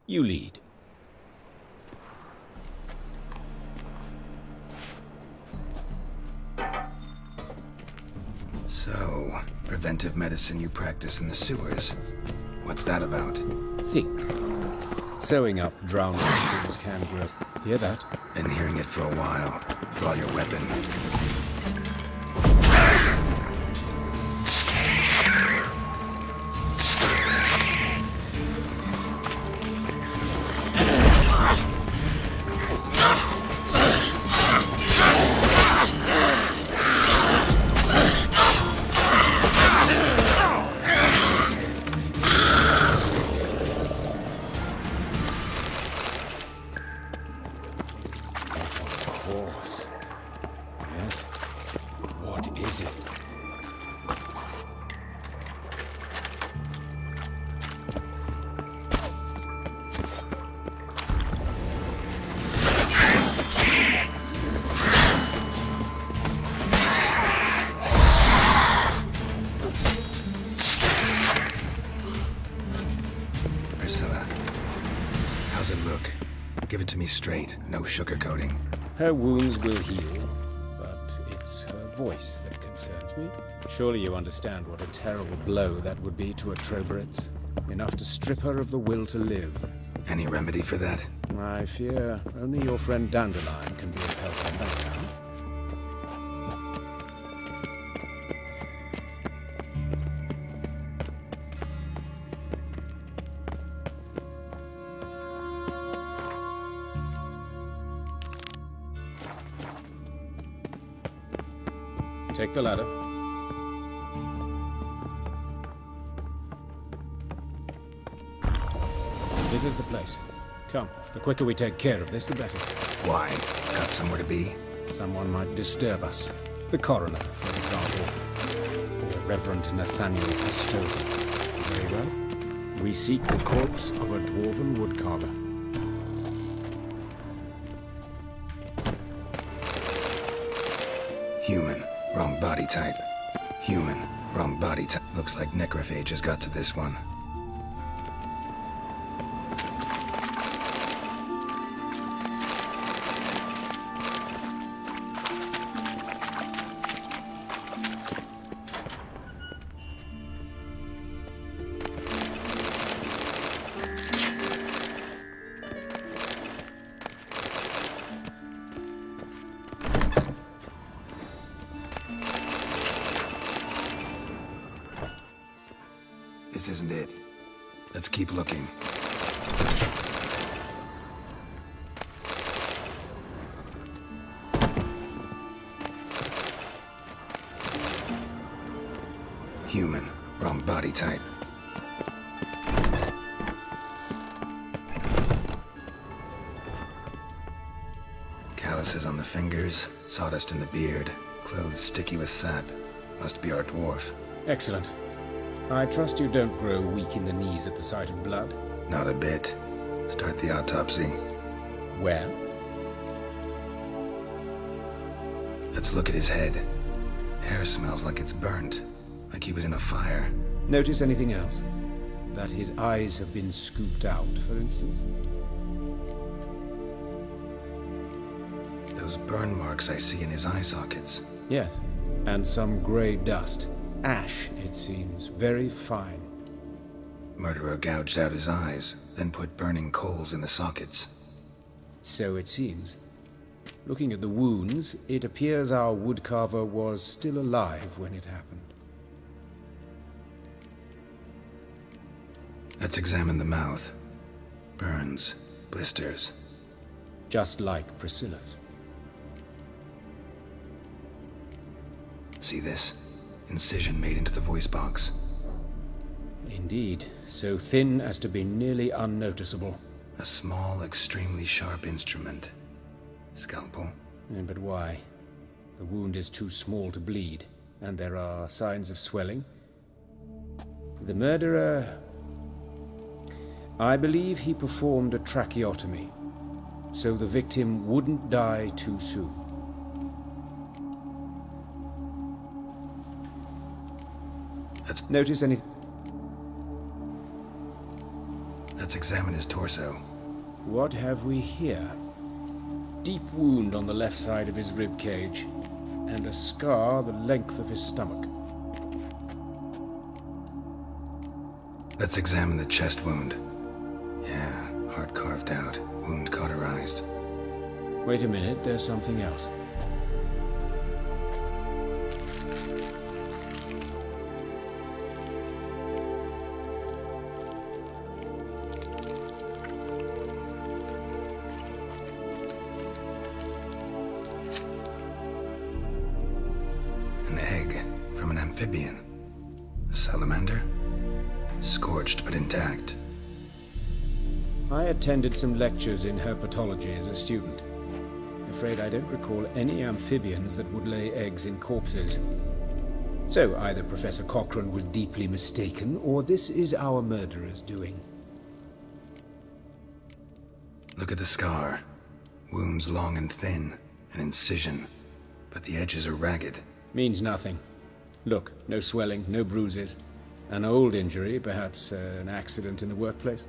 You lead. So, preventive medicine you practice in the sewers. What's that about? Think. Sewing up drowned victims can grow. Hear that? Been hearing it for a while. Draw your weapon. Yes? What is it? Priscilla, how's it look? Give it to me straight, no sugarcoating. Her wounds will heal, but it's her voice that concerns me. Surely you understand what a terrible blow that would be to a Trobritz. Enough to strip her of the will to live. Any remedy for that? I fear only your friend Dandelion can be of help on that count. Take the ladder. This is the place. Come, the quicker we take care of this, the better. Why? Got somewhere to be? Someone might disturb us. The coroner, for example. Or Reverend Nathaniel Custodian. Very well. We seek the corpse of a dwarven woodcarver. Human. Wrong body type. Human. Wrong body type. Looks like necrophage has got to this one. This isn't it. Let's keep looking. Human. Wrong body type. Calluses on the fingers, sawdust in the beard, clothes sticky with sap. Must be our dwarf. Excellent. I trust you don't grow weak in the knees at the sight of blood. Not a bit. Start the autopsy. Where? Let's look at his head. Hair smells like it's burnt. Like he was in a fire. Notice anything else? That his eyes have been scooped out, for instance? Those burn marks I see in his eye sockets. Yes. And some grey dust. Ash, it seems. Very fine. Murderer gouged out his eyes, then put burning coals in the sockets. So it seems. Looking at the wounds, it appears our woodcarver was still alive when it happened. Let's examine the mouth. Burns, blisters. Just like Priscilla's. See this? Incision made into the voice box. Indeed, so thin as to be nearly unnoticeable. A small, extremely sharp instrument. Scalpel. But why? The wound is too small to bleed, and there are signs of swelling. The murderer... I believe he performed a tracheotomy, so the victim wouldn't die too soon. Let's Let's examine his torso. What have we here? Deep wound on the left side of his rib cage, and a scar the length of his stomach. Let's examine the chest wound. Yeah, heart carved out, wound cauterized. Wait a minute, there's something else. An egg from an amphibian. A salamander? Scorched but intact. I attended some lectures in herpetology as a student. Afraid I don't recall any amphibians that would lay eggs in corpses. So either Professor Cochrane was deeply mistaken, or this is our murderer's doing. Look at the scar. Wounds long and thin, an incision, but the edges are ragged. Means nothing. Look, no swelling, no bruises. An old injury, perhaps an accident in the workplace.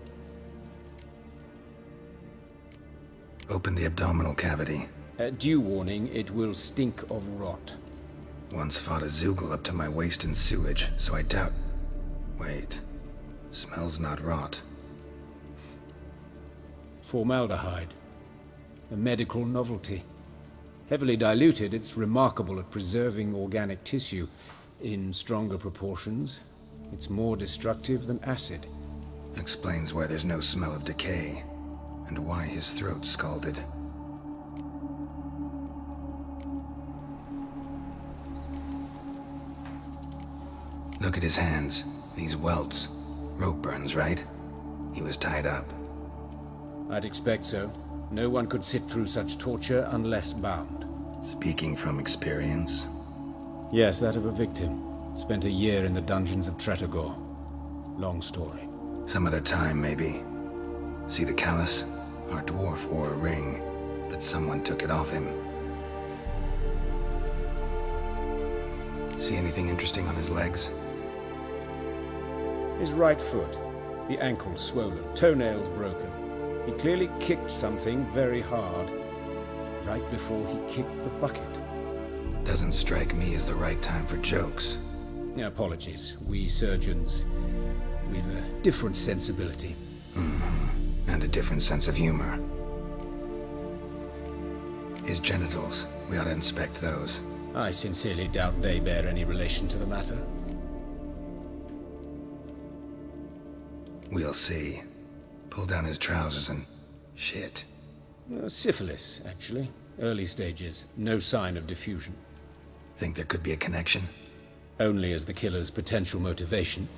Open the abdominal cavity. Due warning, it will stink of rot. Once fought a zoogle up to my waist in sewage, so I doubt... Wait. Smells not rot. Formaldehyde. A medical novelty. Heavily diluted, it's remarkable at preserving organic tissue. In stronger proportions, it's more destructive than acid. Explains why there's no smell of decay, and why his throat's scalded. Look at his hands. These welts. Rope burns, right? He was tied up. I'd expect so. No one could sit through such torture unless bound. Speaking from experience? Yes, that of a victim. Spent a year in the dungeons of Tretogor. Long story. Some other time, maybe. See the callus? Our dwarf wore a ring, but someone took it off him. See anything interesting on his legs? His right foot. The ankle swollen, toenails broken. He clearly kicked something very hard, right before he kicked the bucket. Doesn't strike me as the right time for jokes. Apologies. We surgeons, we've a different sensibility. And a different sense of humor. His genitals, we ought to inspect those. I sincerely doubt they bear any relation to the matter. We'll see. Pull down his trousers and... shit. Syphilis, actually. Early stages. No sign of diffusion. Think there could be a connection? Only as the killer's potential motivation.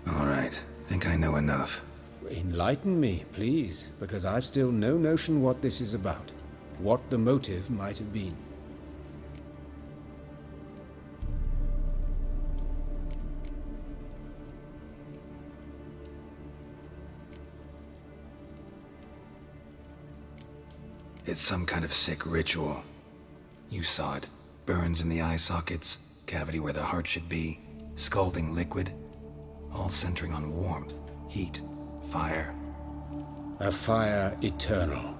All right. Think I know enough. Enlighten me, please, because I've still no notion what this is about. What the motive might have been. It's some kind of sick ritual. You saw it. Burns in the eye sockets, cavity where the heart should be, scalding liquid, all centering on warmth, heat, fire. A fire eternal.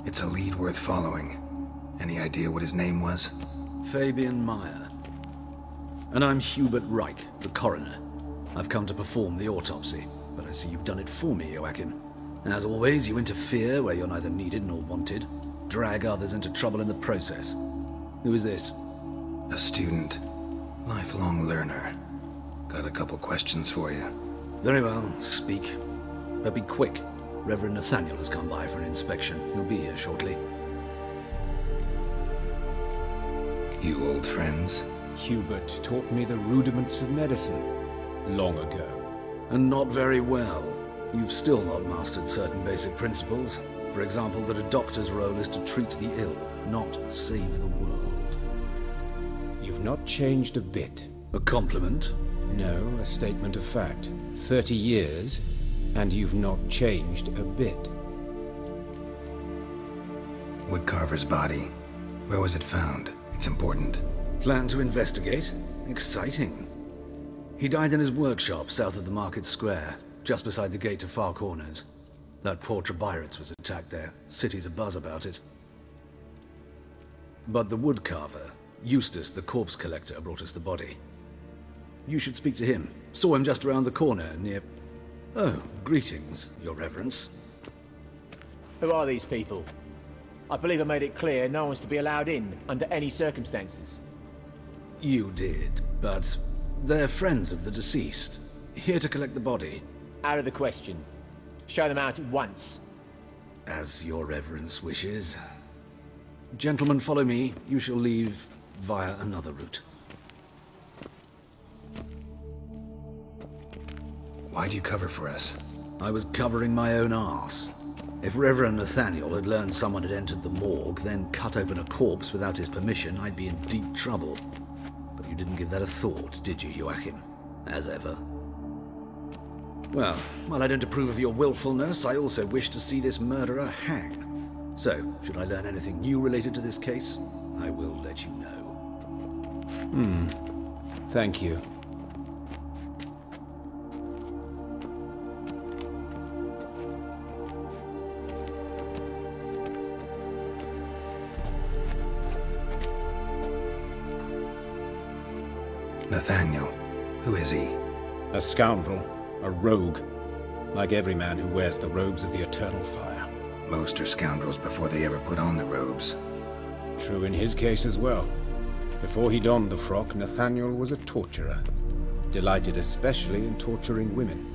It's a lead worth following. Any idea what his name was? Fabian Meyer. And I'm Hubert Reich, the coroner. I've come to perform the autopsy, but I see you've done it for me, Joachim. As always, you interfere where you're neither needed nor wanted. Drag others into trouble in the process. Who is this? A student. Lifelong learner. Got a couple questions for you. Very well, speak. But be quick. Reverend Nathaniel has come by for an inspection. He'll be here shortly. You old friends? Hubert taught me the rudiments of medicine long ago. And not very well. You've still not mastered certain basic principles. For example, that a doctor's role is to treat the ill, not save the world. You've not changed a bit. A compliment? No, a statement of fact. 30 years, and you've not changed a bit. Woodcarver's body. Where was it found? It's important. Plan to investigate? Exciting. He died in his workshop south of the market square. just beside the gate to Far Corners. That poor Trebyritz was attacked there. City's abuzz about it. But the woodcarver, Eustace the corpse collector, brought us the body. You should speak to him. Saw him just around the corner near... Oh, greetings, Your Reverence. Who are these people? I believe I made it clear no one's to be allowed in, under any circumstances. You did, but they're friends of the deceased. Here to collect the body. Out of the question. Show them out at once. As Your Reverence wishes. Gentlemen, follow me. You shall leave via another route. Why do you cover for us? I was covering my own arse. If Reverend Nathaniel had learned someone had entered the morgue, then cut open a corpse without his permission, I'd be in deep trouble. But you didn't give that a thought, did you, Joachim? As ever. Well, while I don't approve of your willfulness, I also wish to see this murderer hang. So, should I learn anything new related to this case, I will let you know. Thank you. Nathaniel, who is he? A scoundrel, a rogue, like every man who wears the robes of the eternal fire. Most are scoundrels before they ever put on the robes. True in his case as well. Before he donned the frock, Nathaniel was a torturer, delighted especially in torturing women.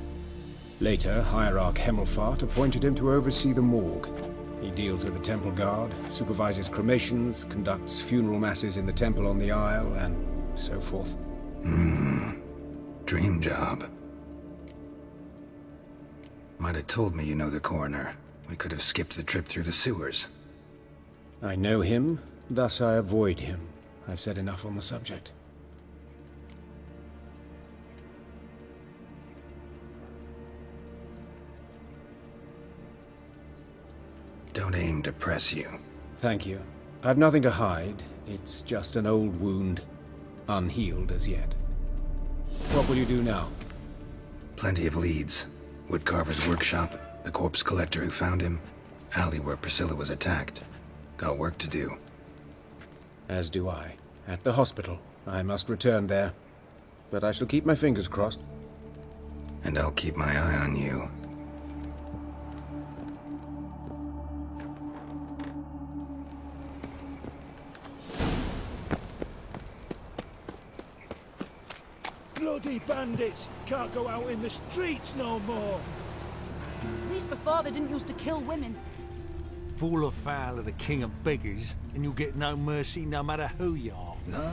Later, Hierarch Hemmelfart appointed him to oversee the morgue. He deals with the temple guard, supervises cremations, conducts funeral masses in the temple on the Isle, and so forth. Dream job. Might have told me you know the coroner. We could have skipped the trip through the sewers. I know him, thus I avoid him. I've said enough on the subject. Don't aim to press you. Thank you. I've nothing to hide. It's just an old wound, unhealed as yet. What will you do now? Plenty of leads. Woodcarver's workshop, the corpse collector who found him, alley where Priscilla was attacked. Got work to do. As do I. At the hospital. I must return there. But I shall keep my fingers crossed. And I'll keep my eye on you. Bloody bandits! Can't go out in the streets no more! At least before they didn't used to kill women. Fall afoul of the king of beggars, and you'll get no mercy no matter who you are. No.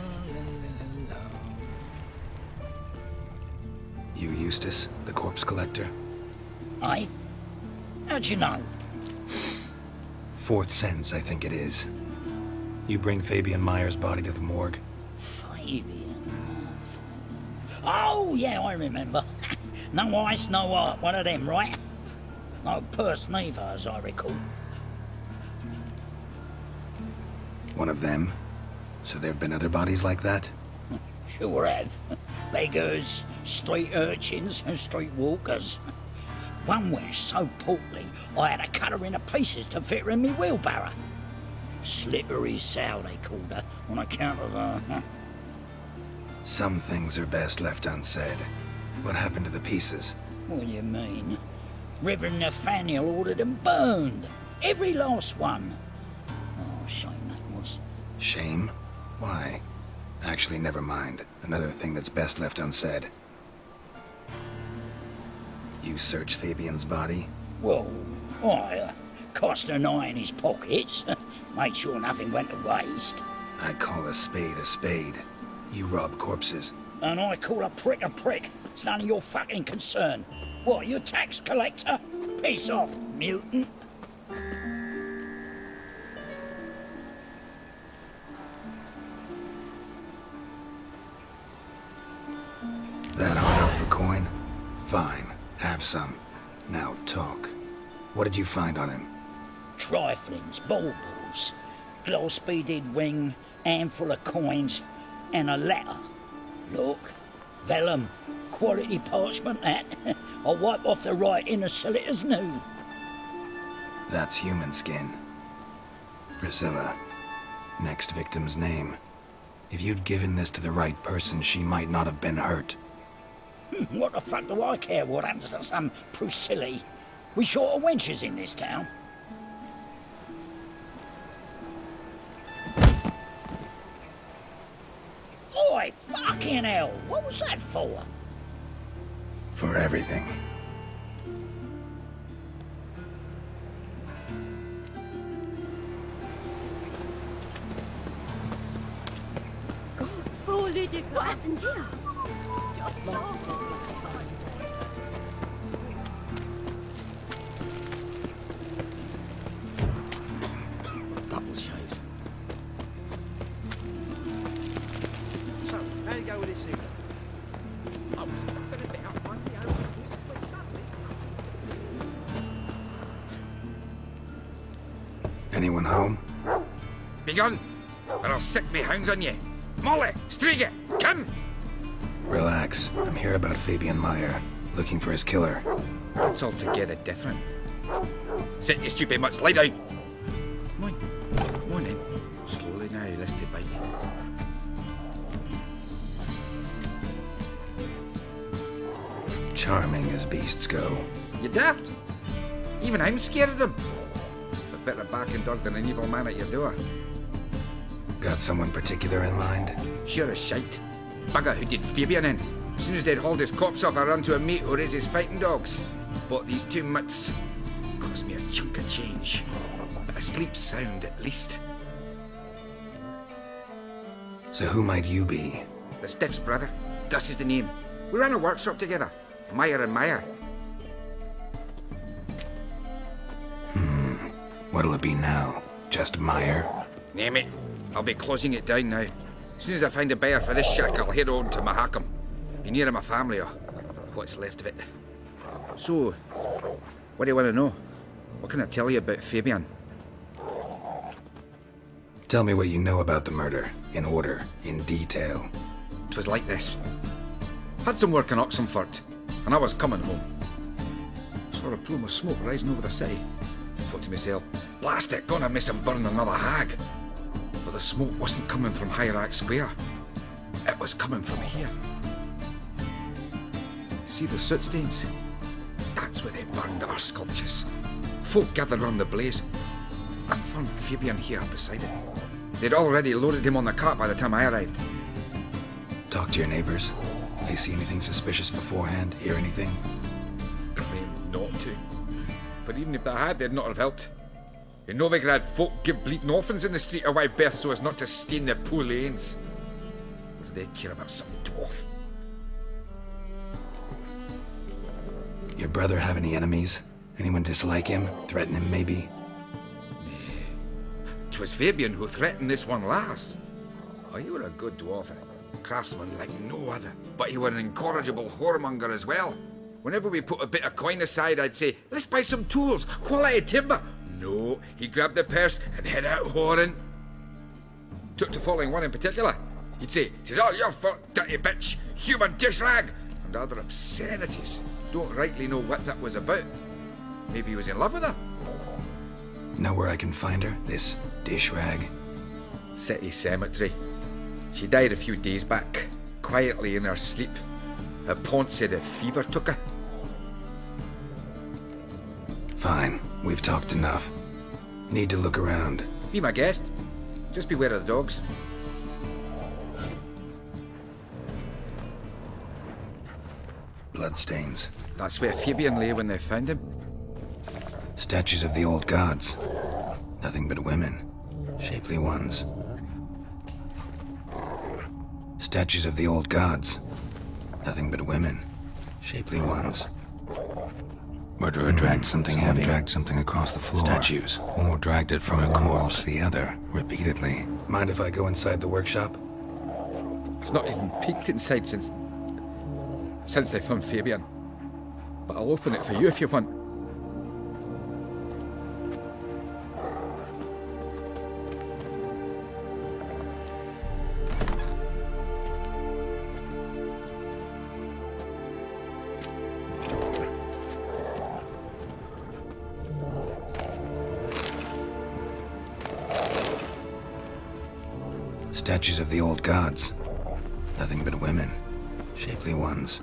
You Eustace, the corpse collector? Aye? How'd you know? Fourth sense, I think it is. You bring Fabian Meyer's body to the morgue? Fabian? Oh, yeah, I remember. No eyes, no heart, one of them, right? No purse neither, as I recall. One of them? So there have been other bodies like that? Sure have. Beggars, street urchins, and street walkers. One was so portly, I had to cut her into pieces to fit her in me wheelbarrow. Slippery sow, they called her, on account of her. Some things are best left unsaid. What happened to the pieces? What do you mean? Reverend Nathaniel ordered them burned. Every last one. Oh, shame that was. Shame? Why? Actually, never mind. Another thing that's best left unsaid. You searched Fabian's body? Well, I cast an eye in his pockets. Made sure nothing went to waste. I call a spade a spade. You rob corpses. And I call a prick a prick. It's none of your fucking concern. What, you tax collector? Piss off, mutant. That hard out for coin? Fine. Have some. Now talk. What did you find on him? Triflings, baubles, gloss-beaded ring, handful of coins, and a letter. Look, vellum, Quality parchment, that. I'll wipe off the writing and sell it as new. That's human skin. Priscilla. Next victim's name. If you'd given this to the right person, she might not have been hurt. What the fuck do I care what happens to some Priscilla? We short of wenches in this town. Oi, fucking hell! What was that for? For everything. Oh, Lydia, what happened here? Double chase. So, how do you go with this evening? I was laughing a bit up on the own business, but suddenly... Anyone home? Begone, or I'll sick me hounds on you. Molly, Striga, come! Relax. I'm here about Fabian Meyer, looking for his killer. It's altogether different. Sit, you stupid mutts, lie down. Come on then. Slowly now, lest they bite you. Charming as beasts go. You daft? Even I'm scared of them. But better barking dog than an evil man at your door. Got someone particular in mind? Sure as shite. Bugger who did Fabian in. As soon as they'd hauled his corpse off, I ran to a mate who raised his fighting dogs. Bought these 2 mutts. Cost me a chunk of change. But I sleep sound at least. So who might you be? The Stiff's brother. Duse is the name. We ran a workshop together. Meyer and Meyer. What'll it be now? Just Meyer? Name it. I'll be closing it down now. As soon as I find a buyer for this shack, I'll head on to Mahakam. Be near my family, or what's left of it. So, what do you want to know? What can I tell you about Fabian? Tell me what you know about the murder, in order, in detail. 'Twas like this. Had some work in Oxenford, and I was coming home. Saw a plume of smoke rising over the city. Thought to myself, blast it, gonna miss him burn another hag. But the smoke wasn't coming from Hierarch Square. It was coming from here. See the soot stains? That's where they burned our sculptures. Folk gathered round the blaze, and found Fabian here beside it. They'd already loaded him on the cart by the time I arrived. Talk to your neighbors. They see anything suspicious beforehand? Hear anything? Claimed not to. But even if they had, they'd not have helped. In Novigrad, folk give bleating orphans in the street a wide berth so as not to stain their poor lanes. What do they care about some dwarf? Your brother have any enemies? Anyone dislike him? Threaten him, maybe? 'Twas Fabian who threatened this one last. Oh, you were a good dwarf, a craftsman like no other. But you were an incorrigible whoremonger as well. Whenever we put a bit of coin aside, I'd say, let's buy some tools, quality timber. No, he grabbed the purse and head out whoring. Took to following one in particular. He'd say, "'Tis all your fault, dirty bitch, human dish rag," and other obscenities. Don't rightly know what that was about. Maybe he was in love with her. Know where I can find her? This dish rag? City cemetery. She died a few days back, quietly in her sleep. Her pont said a fever took her. Fine, we've talked enough. Need to look around. Be my guest. Just beware of the dogs. Bloodstains. That's where Fabian lay when they found him. Statues of the old gods. Nothing but women. Shapely ones. Statues of the old gods. Nothing but women. Shapely ones. Murderer dragged something heavy. Dragged something across the floor. Statues. Or dragged it from one wall to the other, repeatedly. Mind if I go inside the workshop? I've not even peeked inside since they found Fabian. But I'll open it for you if you want. Statues of the old gods. Nothing but women. Shapely ones.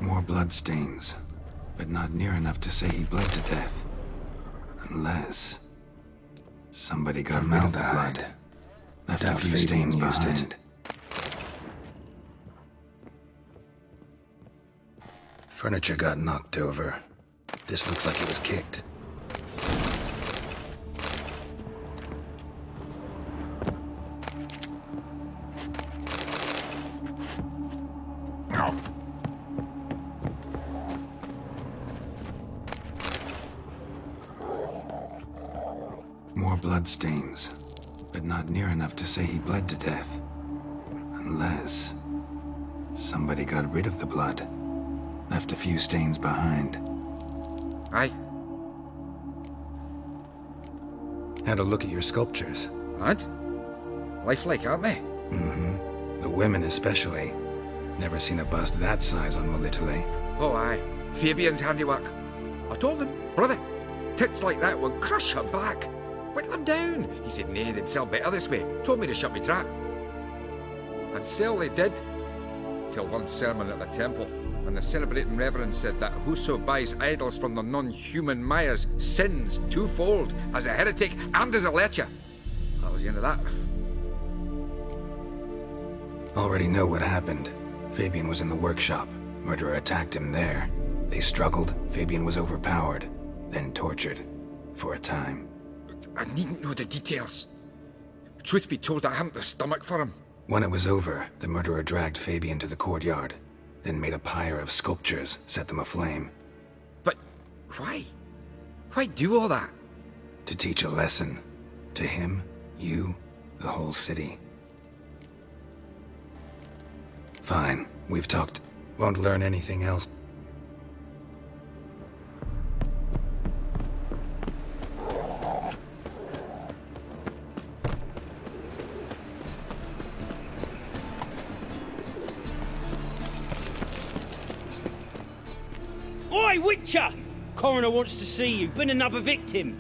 More bloodstains, but not near enough to say he bled to death. Unless somebody got formaldehyde, left a few stains behind. Furniture got knocked over. This looks like it was kicked. More bloodstains, but not near enough to say he bled to death. Unless somebody got rid of the blood, left a few stains behind. Aye. Had a look at your sculptures. And? Lifelike, aren't they? Mm-hmm. The women especially. Never seen a bust that size on Molitale. Oh, aye. Fabian's handiwork. I told him, brother, tits like that would crush her back. Whittle him down. He said, nay, they'd sell better this way. Told me to shut me trap. And sell they did. Till one sermon at the temple, and the celebrating reverend said that whoso buys idols from the non-human mires sins twofold, as a heretic and as a lecher. That was the end of that. Already know what happened. Fabian was in the workshop. Murderer attacked him there. They struggled. Fabian was overpowered, then tortured. For a time. I needn't know the details. Truth be told, I hadn't the stomach for him. When it was over, the murderer dragged Fabian to the courtyard, then made a pyre of sculptures, set them aflame. But why? Why do all that? To teach a lesson. To him, you, the whole city. Fine, we've talked. Won't learn anything else. Oi, Witcher! Coroner wants to see you. Been another victim.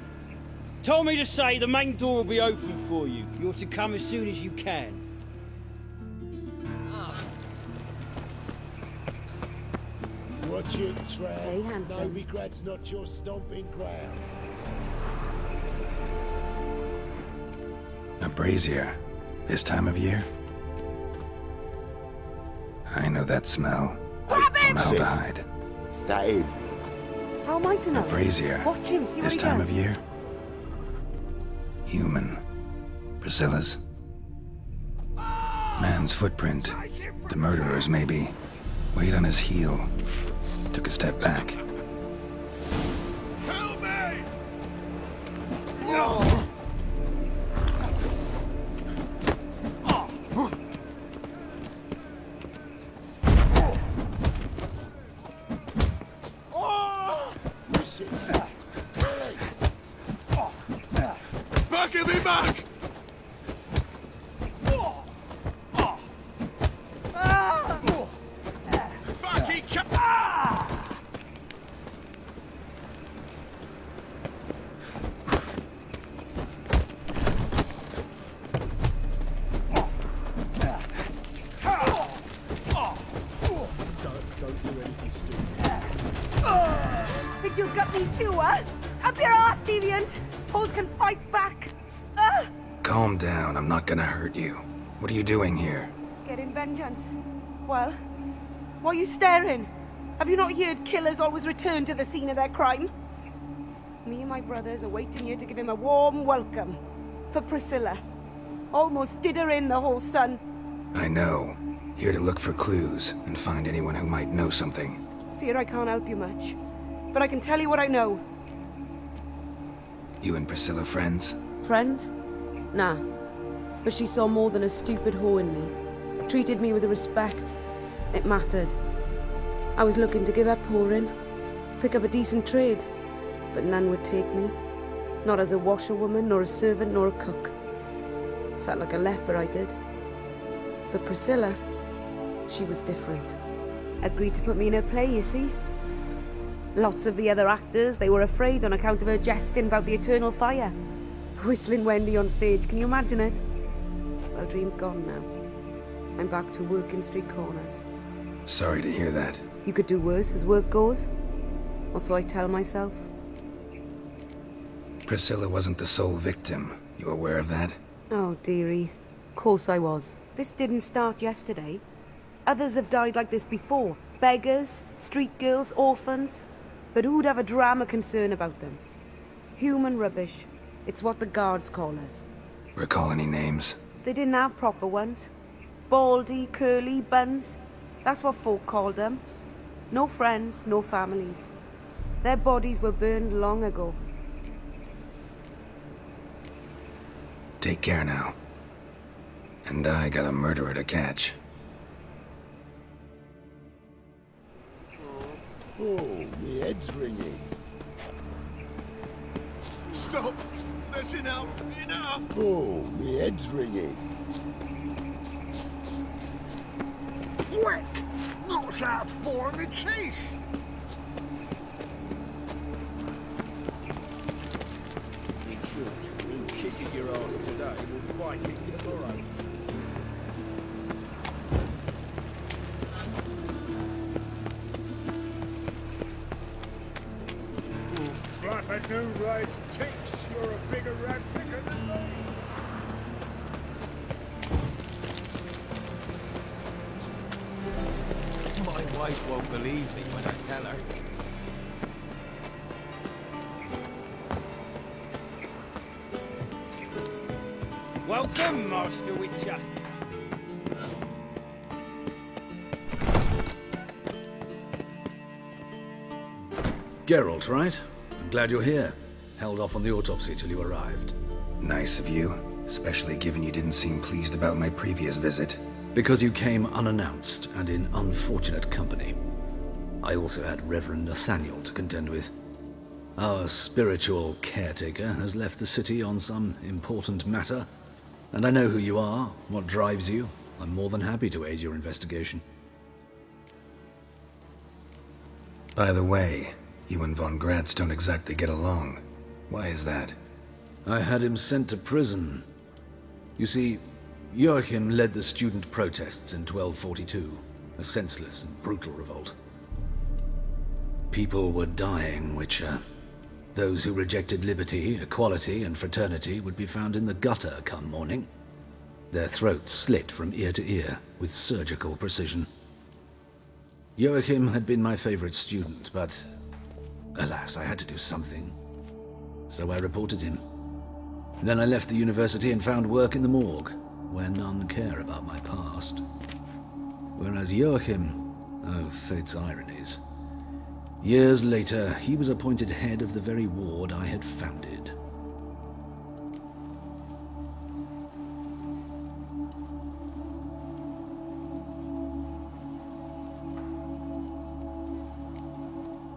Told me to say the main door will be open for you. You're to come as soon as you can. Watch it, Trent. No regrets, not your stomping ground. A brazier. This time of year? I know that smell. Formaldehyde. How am I to know? A brazier. Watch him, see what this he time does. of year? Human. Priscilla's. Man's footprint. The murderer's, maybe. Weight on his heel. Took a step back. Help me! Back me back! Think you'll gut me too, huh? Up your ass, deviant! Hoes can fight back! Calm down, I'm not gonna hurt you. What are you doing here? Getting vengeance. Well, why are you staring? Have you not heard killers always return to the scene of their crime? Me and my brothers are waiting here to give him a warm welcome. For Priscilla. Almost did her in, the whole son. I know. Here to look for clues and find anyone who might know something. Fear I can't help you much. But I can tell you what I know. You and Priscilla friends? Friends? Nah. But she saw more than a stupid whore in me. Treated me with respect. It mattered. I was looking to give up whoring. Pick up a decent trade. But none would take me. Not as a washerwoman, nor a servant, nor a cook. Felt like a leper, I did. But Priscilla, she was different. Agreed to put me in her play, you see. Lots of the other actors, they were afraid on account of her jesting about the eternal fire. Whistling Wendy on stage, can you imagine it? Well, dream's gone now. I'm back to working street corners. Sorry to hear that. You could do worse as work goes. Or so I tell myself. Priscilla wasn't the sole victim. You aware of that? Oh, dearie. Of course I was. This didn't start yesterday. Others have died like this before. Beggars, street girls, orphans. But who'd have a drama concern about them? Human rubbish. It's what the guards call us. Recall any names? They didn't have proper ones. Baldy, curly, buns. That's what folk called them. No friends, no families. Their bodies were burned long ago. Take care now. And I got a murderer to catch. Oh, my head's ringing. Stop! That's enough! Enough! Oh, my head's ringing. Quick! Knocks out four in the teeth! In short, who kisses your ass today will bite it tomorrow. Flap a new ride's teeth! You're a bigger rat picker than me! My wife won't believe me when I tell her. Welcome, Master Witcher. Geralt, right? I'm glad you're here. Held off on the autopsy till you arrived. Nice of you, especially given you didn't seem pleased about my previous visit. Because you came unannounced and in unfortunate company. I also had Reverend Nathaniel to contend with. Our spiritual caretaker has left the city on some important matter, and I know who you are, what drives you. I'm more than happy to aid your investigation. By the way, you and Von Gratz don't exactly get along. Why is that? I had him sent to prison. You see, Joachim led the student protests in 1242, a senseless and brutal revolt. People were dying, Witcher. Those who rejected liberty, equality, and fraternity would be found in the gutter come morning. Their throats slit from ear to ear with surgical precision. Joachim had been my favorite student, but alas, I had to do something. So I reported him. Then I left the university and found work in the morgue, where none care about my past. Whereas Joachim, oh, fate's ironies. Years later, he was appointed head of the very ward I had founded.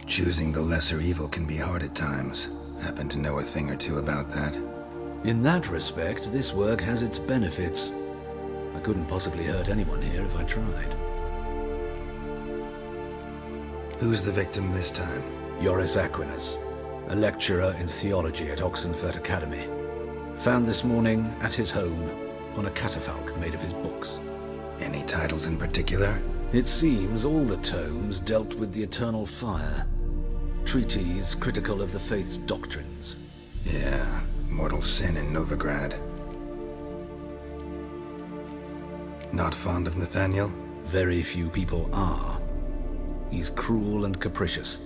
Choosing the lesser evil can be hard at times. Happen to know a thing or two about that. In that respect, this work has its benefits. I couldn't possibly hurt anyone here if I tried. Who's the victim this time? Joris Aquinas, a lecturer in theology at Oxenfurt Academy. Found this morning at his home on a catafalque made of his books. Any titles in particular? It seems all the tomes dealt with the eternal fire. Treatises critical of the faith's doctrines. Yeah, mortal sin in Novigrad. Not fond of Nathaniel? Very few people are. He's cruel and capricious.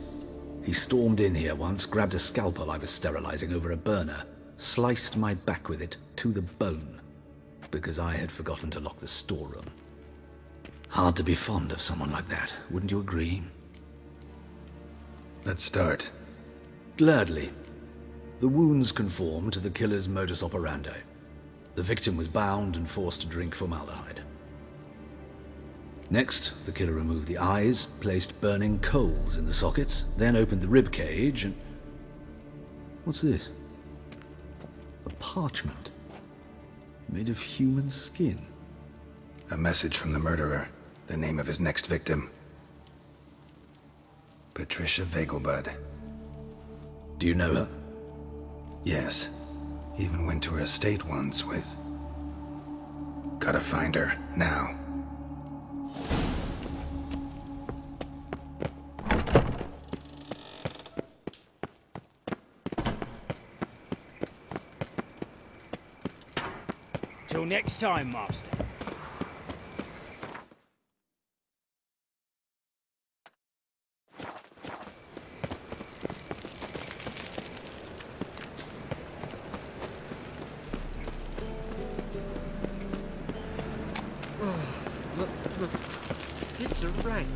He stormed in here once, grabbed a scalpel I was sterilizing over a burner, sliced my back with it to the bone, because I had forgotten to lock the storeroom. Hard to be fond of someone like that, wouldn't you agree? Let's start. Gladly. The wounds conform to the killer's modus operandi. The victim was bound and forced to drink formaldehyde. Next, the killer removed the eyes, placed burning coals in the sockets, then opened the rib cage and... What's this? A parchment. Made of human skin. A message from the murderer. The name of his next victim. Patricia Vegelbud. Do you know her? Yes. Even went to her estate once with... Gotta find her, now. Till next time, Master. Look. It's a rank.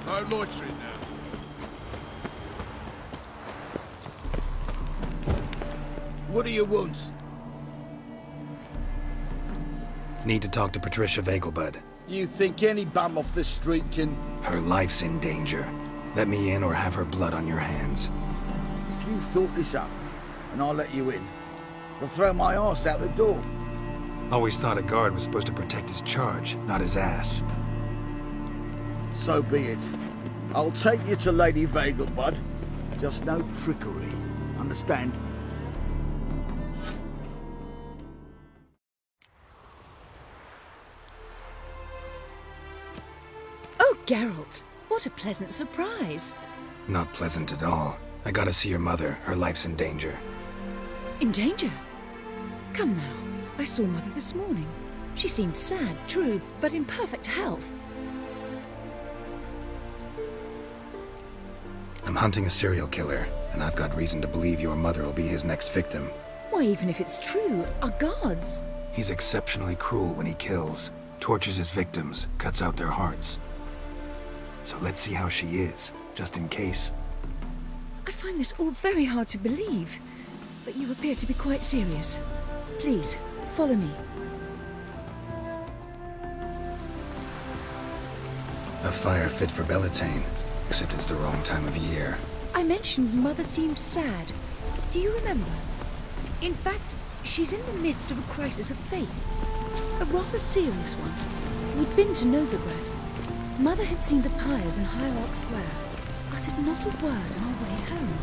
No loitering now. What do you want? Need to talk to Patricia Vegelbud. You think any bum off the street can... Her life's in danger. Let me in or have her blood on your hands. If you thought this up, and I'll let you in, I'll throw my arse out the door. Always thought a guard was supposed to protect his charge, not his ass. So be it. I'll take you to Lady Vegelbud. Just no trickery. Understand? Oh, Geralt. What a pleasant surprise. Not pleasant at all. I gotta see your mother. Her life's in danger. In danger? Come now. I saw Mother this morning. She seemed sad, true, but in perfect health. I'm hunting a serial killer, and I've got reason to believe your mother will be his next victim. Why, even if it's true, our guards... He's exceptionally cruel when he kills, tortures his victims, cuts out their hearts. So let's see how she is, just in case. I find this all very hard to believe, but you appear to be quite serious. Please, follow me. A fire fit for Bellatane, except it's the wrong time of year. I mentioned Mother seemed sad. Do you remember? In fact, she's in the midst of a crisis of faith. A rather serious one. We'd been to Novigrad. Mother had seen the pyres in Hierarch Square, uttered not a word on our way home.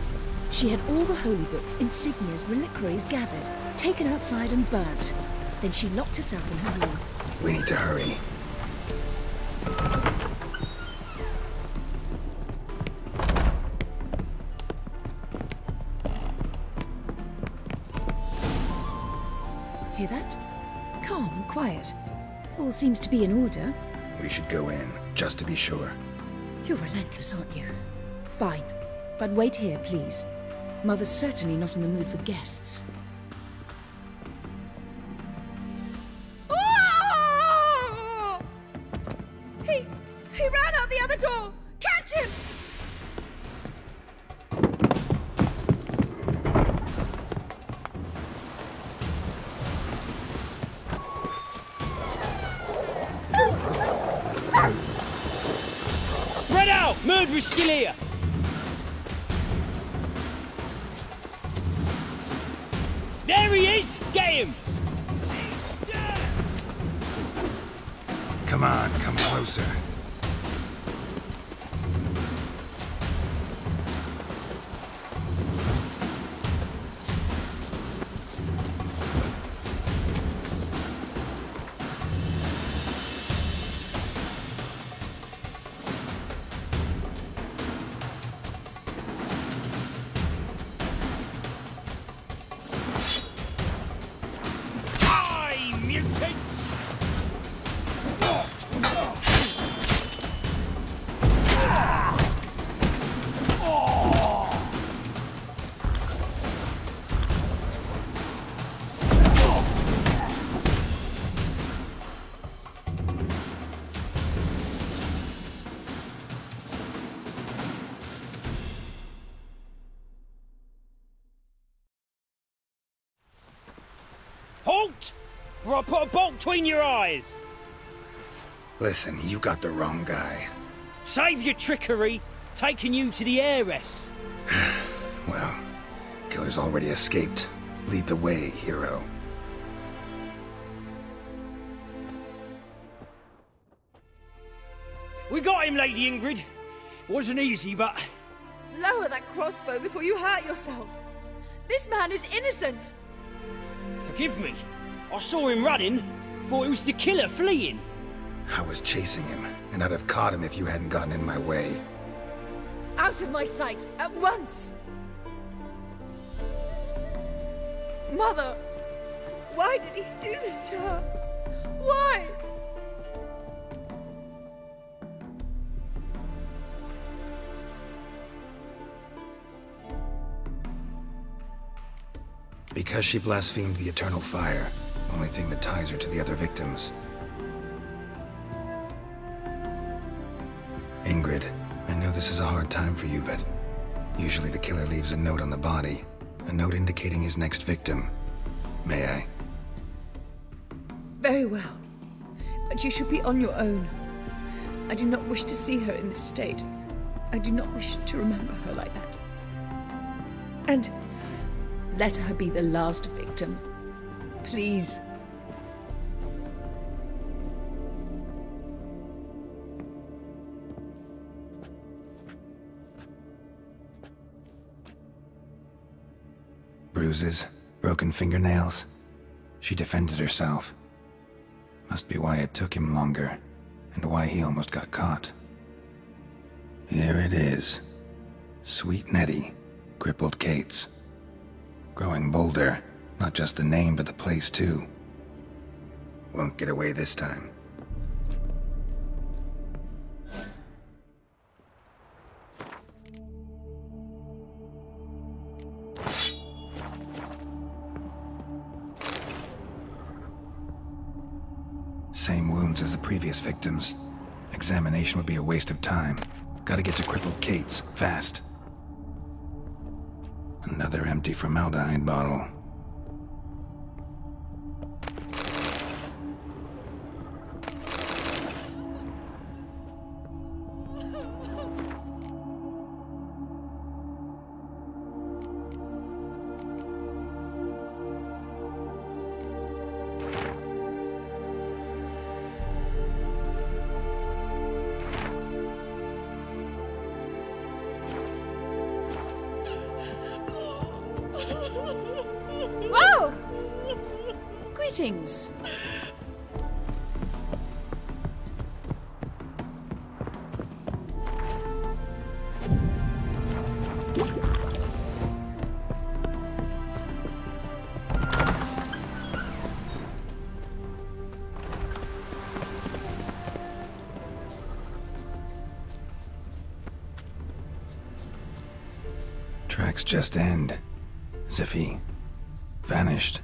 She had all the holy books, insignias, reliquaries gathered, taken outside and burnt. Then she locked herself in her room. We need to hurry. Hear that? Calm and quiet. All seems to be in order. We should go in, just to be sure. You're relentless, aren't you? Fine. But wait here, please. Mother's certainly not in the mood for guests. Oh! He ran out the other door! Catch him! Spread out! Murderer's still here! There he is! Get him! Come on, come closer. before I put a bolt between your eyes. Listen, you got the wrong guy. Save your trickery, taking you to the heiress. Well, killer's already escaped. Lead the way, hero. We got him, Lady Ingrid. Wasn't easy, but... Lower that crossbow before you hurt yourself. This man is innocent. Forgive me. I saw him running. Thought it was the killer fleeing. I was chasing him, and I'd have caught him if you hadn't gotten in my way. Out of my sight, at once! Mother! Why did he do this to her? Why? Because she blasphemed the eternal fire, only thing that ties her to the other victims. Ingrid, I know this is a hard time for you, but usually the killer leaves a note on the body, a note indicating his next victim. May I? Very well. But you should be on your own. I do not wish to see her in this state. I do not wish to remember her like that. And let her be the last victim. Please. Bruises, broken fingernails. She defended herself. Must be why it took him longer, and why he almost got caught. Here it is. Sweet Nettie, crippled Kate's. Growing bolder, not just the name but the place too. Won't get away this time. Same wounds as the previous victims. Examination would be a waste of time. Gotta get to crippled Kate's, fast. Another empty formaldehyde bottle. Whoa! Greetings. Tracks just end. As if he vanished.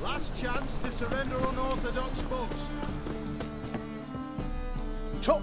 Last chance to surrender unorthodox bugs. Top.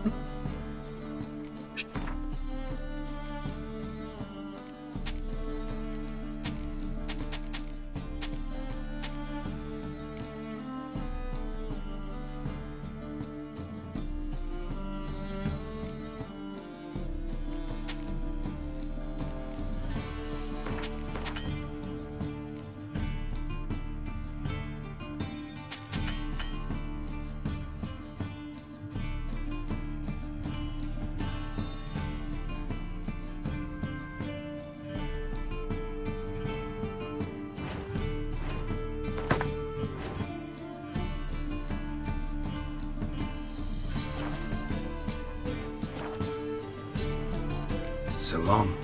So long.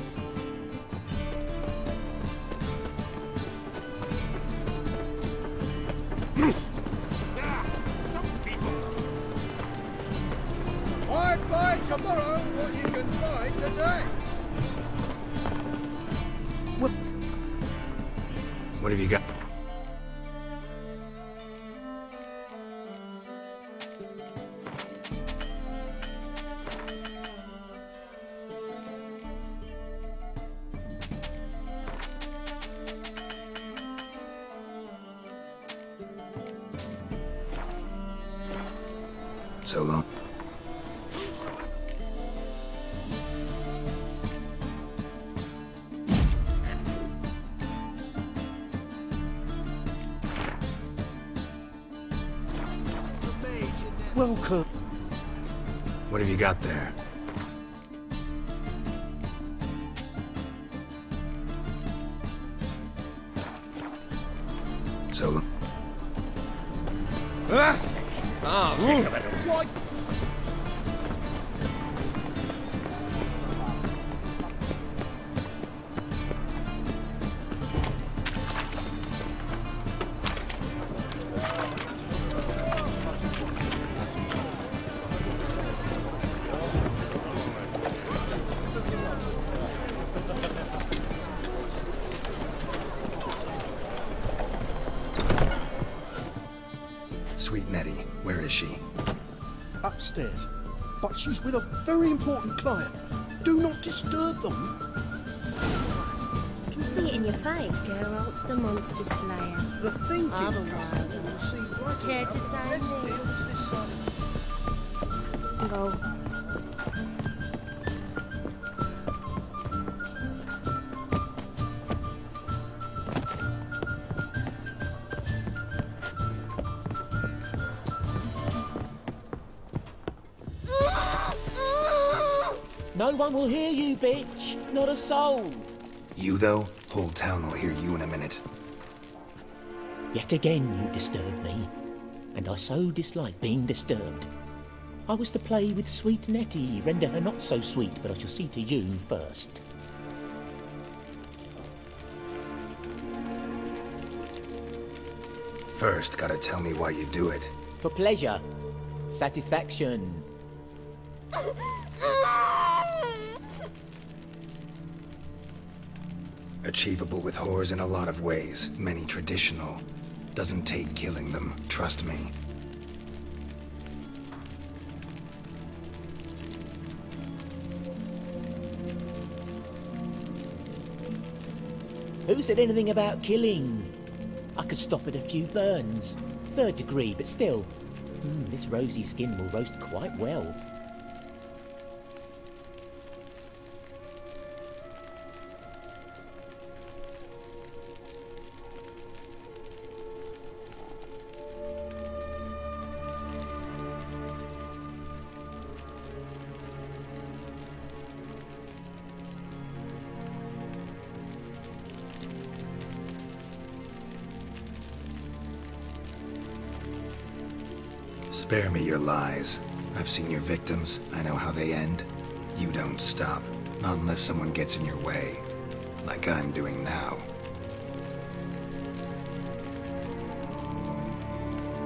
I'd buy tomorrow what you can buy today. What have you got? So long. Welcome. What have you got there? So long. Ah, sick of it. What? Sweet Nettie, where is she? Upstairs. But she's with a very important client. Do not disturb them. I can see it in your face. Geralt the Monster Slayer. The thinking Otherwise, customer will see right care to away. tell Let's me? deal with this side of Go. No one will hear you, bitch. Not a soul. You, though? Whole town will hear you in a minute. Yet again you disturb me, and I so dislike being disturbed. I was to play with sweet Nettie, render her not so sweet, but I shall see to you first. First, gotta tell me why you do it. For pleasure. Satisfaction. Achievable with whores in a lot of ways, many traditional. Doesn't take killing them, trust me. Who said anything about killing? I could stop at a few burns. 3rd degree, but still. This rosy skin will roast quite well. Spare me your lies. I've seen your victims. I know how they end. You don't stop. Not unless someone gets in your way. Like I'm doing now.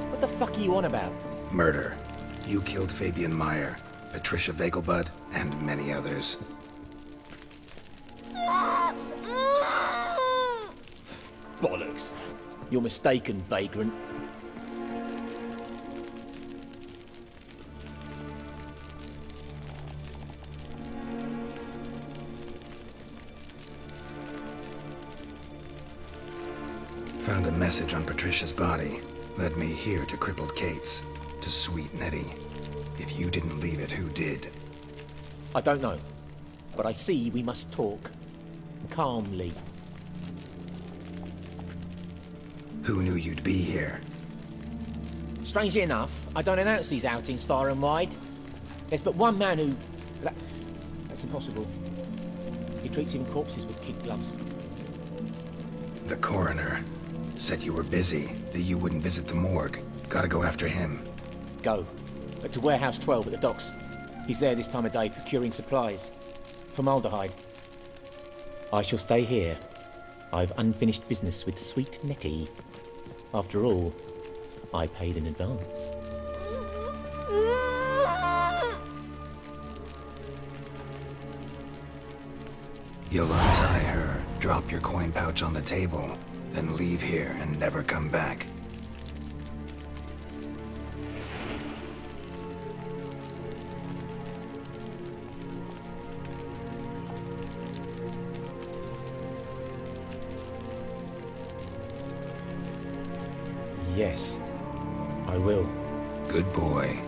What the fuck are you on about? Murder. You killed Fabian Meyer, Patricia Vegelbud, and many others. Bollocks. You're mistaken, vagrant. Found a message on Patricia's body. Led me here to crippled Kate's. To sweet Nettie. If you didn't leave it, who did? I don't know. But I see we must talk. Calmly. Who knew you'd be here? Strangely enough, I don't announce these outings far and wide. There's but one man who... That's impossible. He treats even corpses with kid gloves. The coroner. Said you were busy, that you wouldn't visit the morgue. Gotta go after him. Go. To Warehouse 12 at the docks. He's there this time of day procuring supplies. Formaldehyde. I shall stay here. I've unfinished business with sweet Nettie. After all, I paid in advance. You'll untie her, drop your coin pouch on the table, then leave here and never come back. Yes, I will. Good boy.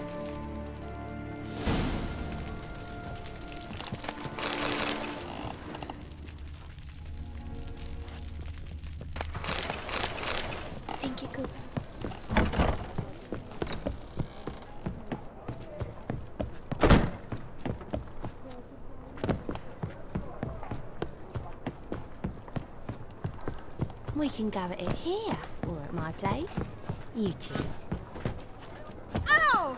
Thank you, Cooper. We can go at it here, or at my place. You choose. Ow!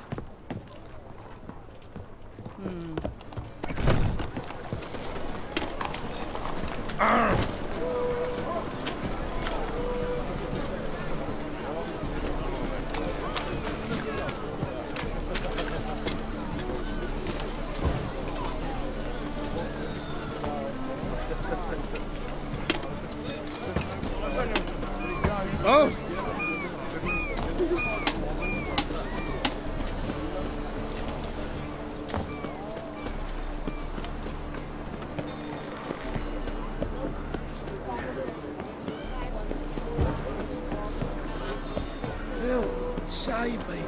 Oh! Help! Save me!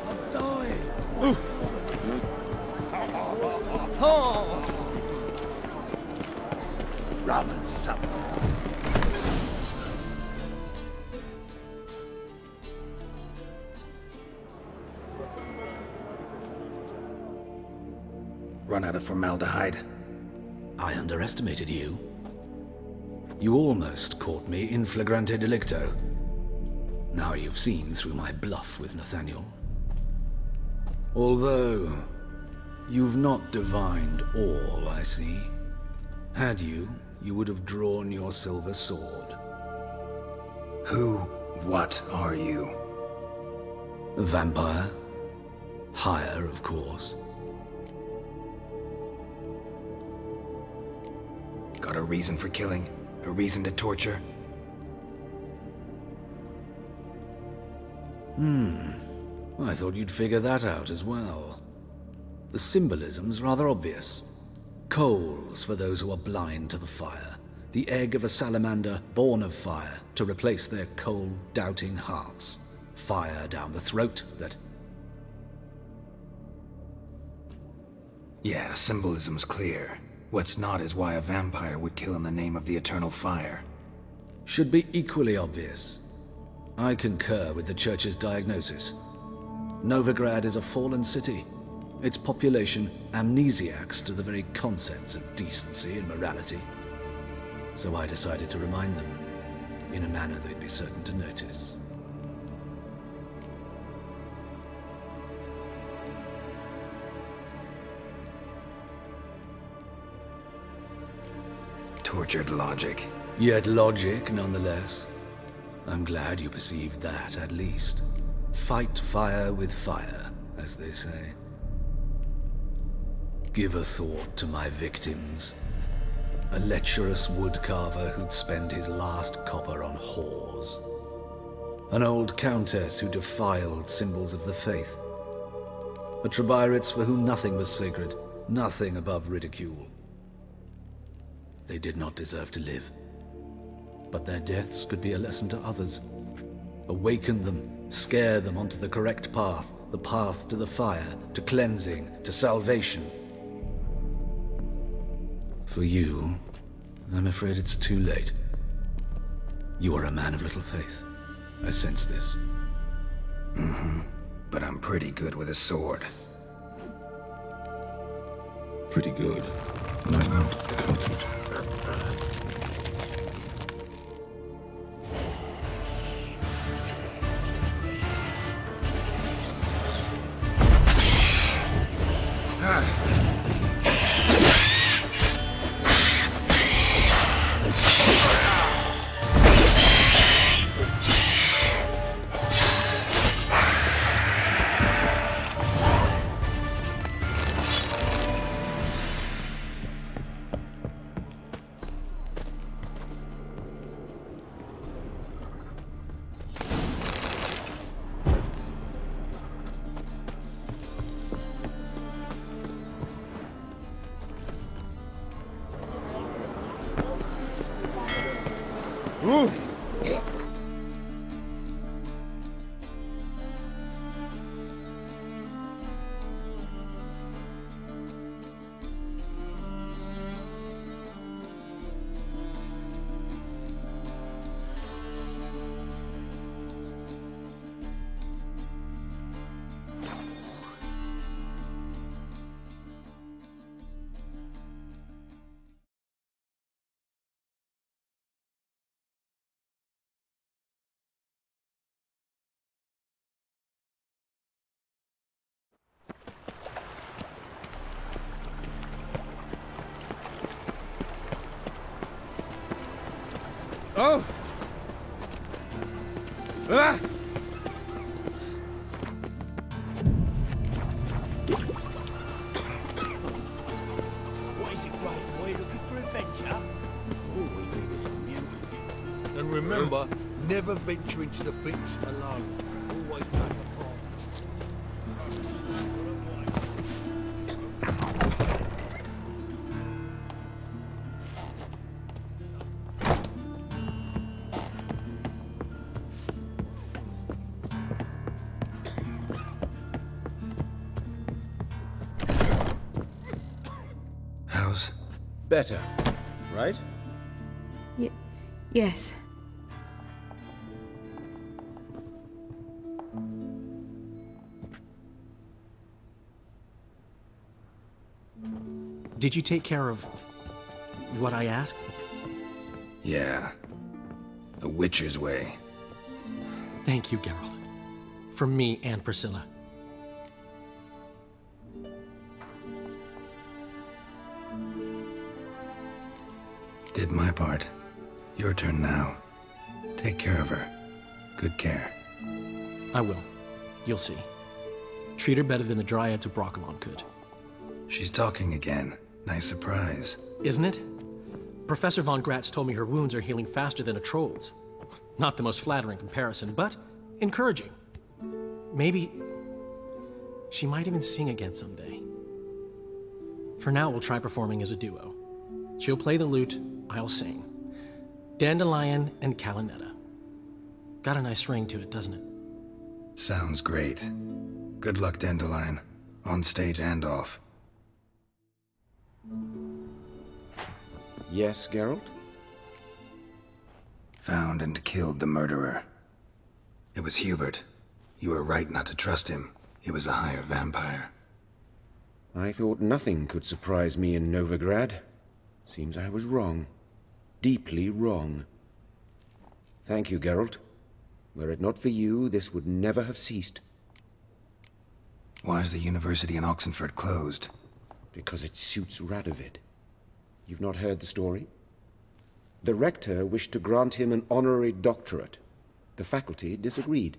I'm dying! Oh! Rum and supper. Run out of formaldehyde. I underestimated you. You almost caught me in flagrante delicto. Now you've seen through my bluff with Nathaniel. Although, you've not divined all, I see. Had you, you would have drawn your silver sword. What are you? A vampire. Higher, of course. Got a reason for killing? A reason to torture? I thought you'd figure that out as well. The symbolism's rather obvious. Coals for those who are blind to the fire. The egg of a salamander born of fire to replace their cold, doubting hearts. Fire down the throat that... Yeah, symbolism's clear. What's not is why a vampire would kill in the name of the eternal fire. Should be equally obvious. I concur with the Church's diagnosis. Novigrad is a fallen city. Its population amnesiacs to the very concepts of decency and morality. So I decided to remind them, in a manner they'd be certain to notice. Tortured logic. Yet logic, nonetheless. I'm glad you perceived that, at least. Fight fire with fire, as they say. Give a thought to my victims. A lecherous woodcarver who'd spend his last copper on whores. An old countess who defiled symbols of the faith. A Trebirates for whom nothing was sacred, nothing above ridicule. They did not deserve to live. But their deaths could be a lesson to others. Awaken them, scare them onto the correct path, the path to the fire, to cleansing, to salvation. For you, I'm afraid it's too late. You are a man of little faith. I sense this. But I'm pretty good with a sword. Pretty good. And I'm not content. Oh! Ah! What is it, great boy? Looking for adventure? Oh, we do this in music. And remember, never venture into the pits alone. Always take a part. Better, right? Yes. Did you take care of what I asked? Yeah. The Witcher's way. Thank you, Geralt. From me and Priscilla. Did my part. Your turn now. Take care of her. Good care. I will. You'll see. Treat her better than the Dryads of Brokilon could. She's talking again. Nice surprise. Isn't it? Professor von Gratz told me her wounds are healing faster than a troll's. Not the most flattering comparison, but encouraging. Maybe she might even sing again someday. For now, we'll try performing as a duo. She'll play the lute, I'll sing. Dandelion and Calinetta. Got a nice ring to it, doesn't it? Sounds great. Good luck, Dandelion. On stage and off. Yes, Geralt? Found and killed the murderer. It was Hubert. You were right not to trust him. He was a higher vampire. I thought nothing could surprise me in Novigrad. Seems I was wrong. Deeply wrong. Thank you, Geralt. Were it not for you, this would never have ceased. Why is the university in Oxenford closed? Because it suits Radovid. You've not heard the story? The rector wished to grant him an honorary doctorate. The faculty disagreed.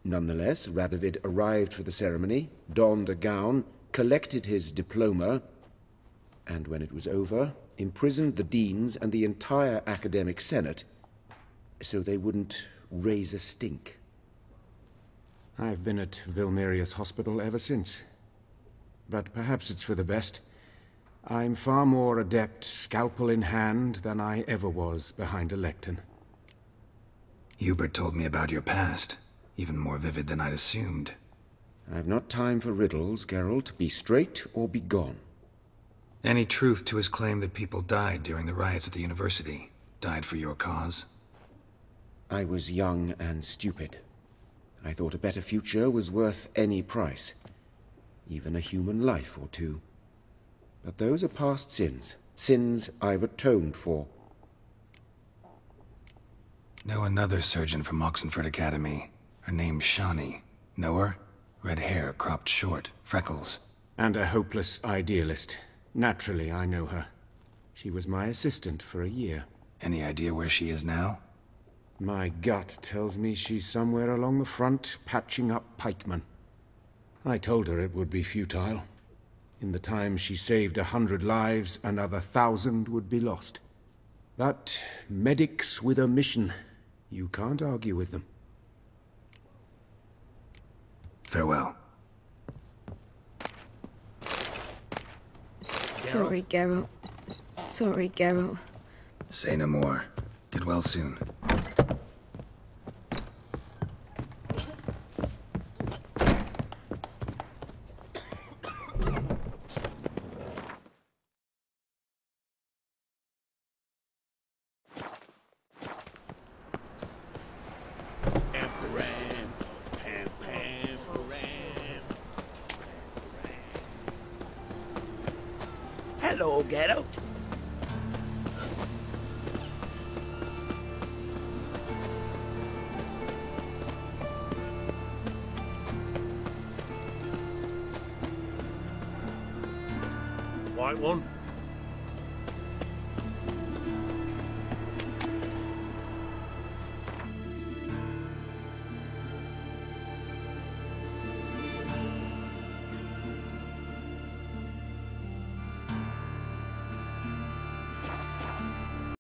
Nonetheless, Radovid arrived for the ceremony, donned a gown, collected his diploma, and when it was over, imprisoned the deans and the entire academic senate so they wouldn't raise a stink. I've been at Vilmerius Hospital ever since. But perhaps it's for the best. I'm far more adept, scalpel in hand, than I ever was behind a lectern. Hubert told me about your past, even more vivid than I'd assumed. I've not time for riddles, Geralt. Be straight or be gone. Any truth to his claim that people died during the riots at the university? Died for your cause? I was young and stupid. I thought a better future was worth any price. Even a human life or two. But those are past sins. Sins I've atoned for. Know another surgeon from Oxenford Academy. Her name's Shani. Know her? Red hair, cropped short, freckles. And a hopeless idealist. Naturally, I know her. She was my assistant for a year. Any idea where she is now? My gut tells me she's somewhere along the front, patching up pikemen. I told her it would be futile. In the time she saved 100 lives, another 1,000 would be lost. But medics with a mission, you can't argue with them. Farewell. Sorry, Geralt. Sorry, Geralt. Say no more. Get well. well soon. Hello, Geralt. White one?